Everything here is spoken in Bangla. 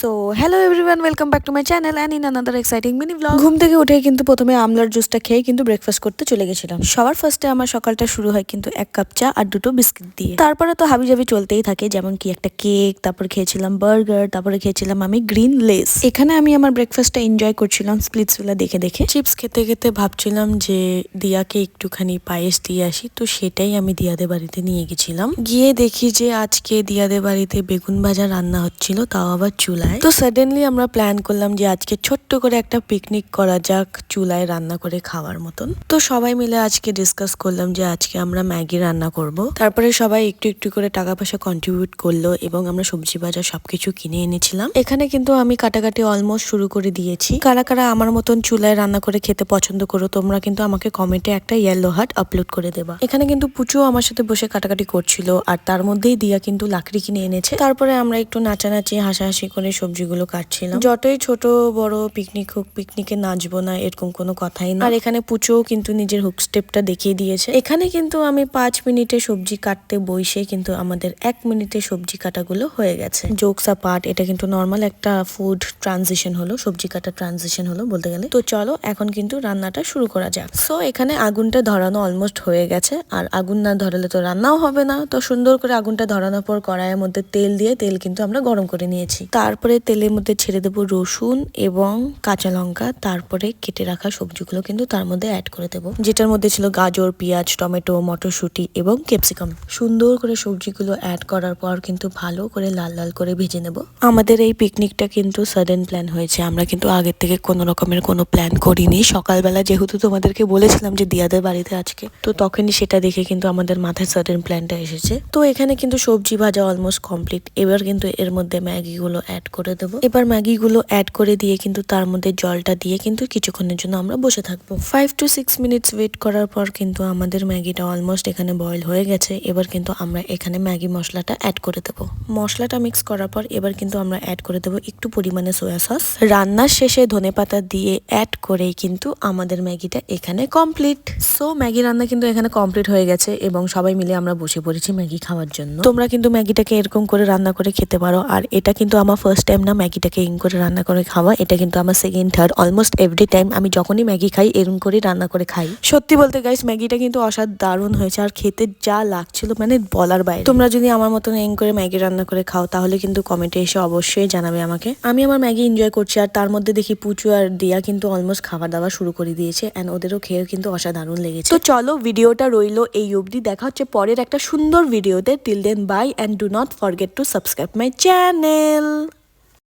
So hello everyone, welcome back to my channel and in another exciting mini blog. ঘুম থেকে উঠে কিন্তু প্রথমে আমলার জুসটা খেয়ে কিন্তু ব্রেকফাস্ট করতে চলে গেছিলাম। সবার ফার্স্টে আমার সকালটা শুরু হয় কিন্তু এক কাপ চা আর দুটো বিস্কিট দিয়ে। তারপরে তো হাবিজাবি চলতেই থাকে, যেমন কি একটা কেক, তারপর খেয়েছিলাম বার্গার, তারপরে খেয়েছিলাম আমি গ্রিন লেস। এখানে আমি আমার ব্রেকফাস্টটা এনজয় করছিলাম স্প্লিটসগুলো দেখে দেখে। চিপস খেতে খেতে ভাবছিলাম যে দিয়াকে একটুখানি পায়েস দিয়ে আসি, তো সেটাই আমি দিয়াদের বাড়িতে নিয়ে গেছিলাম। গিয়ে দেখি যে আজকে দিয়াদের বাড়িতে বেগুন ভাজা রান্না হচ্ছিল, তাও আবার চুলায়। তো সাডেনলি আমরা প্ল্যান করলাম যে আজকে ছোট্ট করে একটা পিকনিক করা যাক, চুলায় রান্না করে খাওয়ার মতন। তো সবাই মিলে আজকে ডিসকাস করলাম যে আজকে আমরা ম্যাগি রান্না করব। তারপরে সবাই একটু একটু করে টাকা পয়সা কন্ট্রিবিউট করলো এবং আমরা সবজি বাজার সবকিছু কিনে এনেছিলাম। এখানে কিন্তু আমি কাটাকাটি অলমোস্ট শুরু করে দিয়েছি। কারা কারা আমার মতন চুলায় রান্না করে খেতে পছন্দ করো তোমরা কিন্তু আমাকে কমেন্টে একটা ইয়েলো হার্ট আপলোড করে দেবা। এখানে কিন্তু পুচু আমার সাথে বসে কাটাকাটি করছিল, আর তার মধ্যেই দিয়া কিন্তু লাকড়ি কিনে এনেছে। তারপরে আমরা একটু নাচানাচি হাসাহাসি করে সবজিগুলো কাটছিলাম। যতই ছোট বড় পিকনিক হোক, পিকনিকে নাচবো না এরকম কোনো কথাই না। আর এখানে পুচুও কিন্তু নিজের হুক স্টেপটা দেখিয়ে দিয়েছে। এখানে কিন্তু আমি 5 মিনিটে সবজি কাটতে বসে কিন্তু আমাদের 1 মিনিটে সবজি কাটাগুলো হয়ে গেছে। জোকস আপার্ট, এটা কিন্তু নর্মাল একটা ফুড ট্রানজিশন হলো, সবজি কাটা ট্রানজিশন হলো বলতে গেলে। তো চলো এখন কিন্তু রান্নাটা শুরু করা যাক। সো এখানে আগুনটা ধরানো অলমোস্ট হয়ে গেছে, আর আগুন না ধরালে তো রান্নাও হবে না। তো সুন্দর করে আগুনটা ধরানোর পর কড়াইয়ের মধ্যে তেল দিয়ে তেল কিন্তু আমরা গরম করে নিয়েছি। তারপরে তেলের মধ্যে ছেড়ে দেবো রসুন এবং কাঁচা লঙ্কা, তারপরে কেটে রাখা সবজিগুলো কিন্তু তার মধ্যে অ্যাড করে দেবো, যেটার মধ্যে ছিল গাজর, পেঁয়াজ, টমেটো, মটরশুঁটি এবং ক্যাপসিকাম। সুন্দর করে সবজিগুলো অ্যাড করার পর কিন্তু ভালো করে লাল লাল করে ভেজে নেব। আমাদের এই পিকনিকটা কিন্তু সাডেন প্ল্যান হয়েছে, আমরা কিন্তু আগের থেকে কোনো রকমের কোনো প্ল্যান করিনি। সকালবেলা যেহেতু তোমাদেরকে বলেছিলাম যে দিয়াদের বাড়িতে আজকে, তো তখনই সেটা দেখে কিন্তু আমাদের মাথায় সাডেন প্ল্যানটা এসেছে। তো এখানে কিন্তু সবজি ভাজা অলমোস্ট কমপ্লিট। এবার কিন্তু এর মধ্যে ম্যাগিগুলো অ্যাড করে দেবো। এবার ম্যাগিগুলো অ্যাড করে দিয়ে কিন্তু তার মধ্যে জলটা দিয়ে কিন্তু কিছুক্ষণের জন্য আমরা বসে থাকবো। 5 to 6 মিনিটস ওয়েট করার পর কিন্তু আমাদের ম্যাগিটা অলমোস্ট এখানে বয়েল হয়ে গেছে। এবার কিন্তু আমরা এখানে ম্যাগি মশলাটা অ্যাড করে দেবো। মশলাটা মিক্স করার পর এবার কিন্তু আমরা অ্যাড করে দেবো একটু পরিমাণে সোয়া সস। রান্নার শেষে ধনেপাতা দিয়ে অ্যাড করেই কিন্তু আমাদের ম্যাগিটা এখানে কমপ্লিট। সো ম্যাগি রান্না কিন্তু এখানে কমপ্লিট হয়ে গেছে এবং সবাই মিলে আমরা বসে পড়েছি ম্যাগি খাওয়ার জন্য। তোমরা কিন্তু ম্যাগিটাকে এরকম করে রান্না করে খেতে পারো। আর এটা কিন্তু আমার ফার্স্ট টাইম না ম্যাগিটাকে এরকম করে রান্না করে খাওয়া, এটা কিন্তু আমার second third almost every time আমি যখনই ম্যাগি খাই এরকম করে রান্না করে খাই। সত্যি বলতে গাইস, ম্যাগিটা কিন্তু অসাধারণ হয়েছে আর খেতে যা লাগছিল মানে বলার বাইরে। তোমরা যদি আমার মতন এরকম করে ম্যাগি রান্না করে খাও তাহলে কিন্তু কমেন্টে এসে অবশ্যই জানাবে আমাকে। আমি আমার ম্যাগি এনজয় করছি, আর তার মধ্যে দেখি পুচু আর দিয়া কিন্তু অলমোস্ট খাবার দাবার শুরু করে দিয়েছে এন্ড ওদেরও খেয়ে কিন্তু অসাধারণ লেগেছে। তো চলো ভিডিওটা রইলো এই অবধি, দেখা হচ্ছে পরের একটা সুন্দর ভিডিওতে। Till then bye and do not forget to subscribe my channel.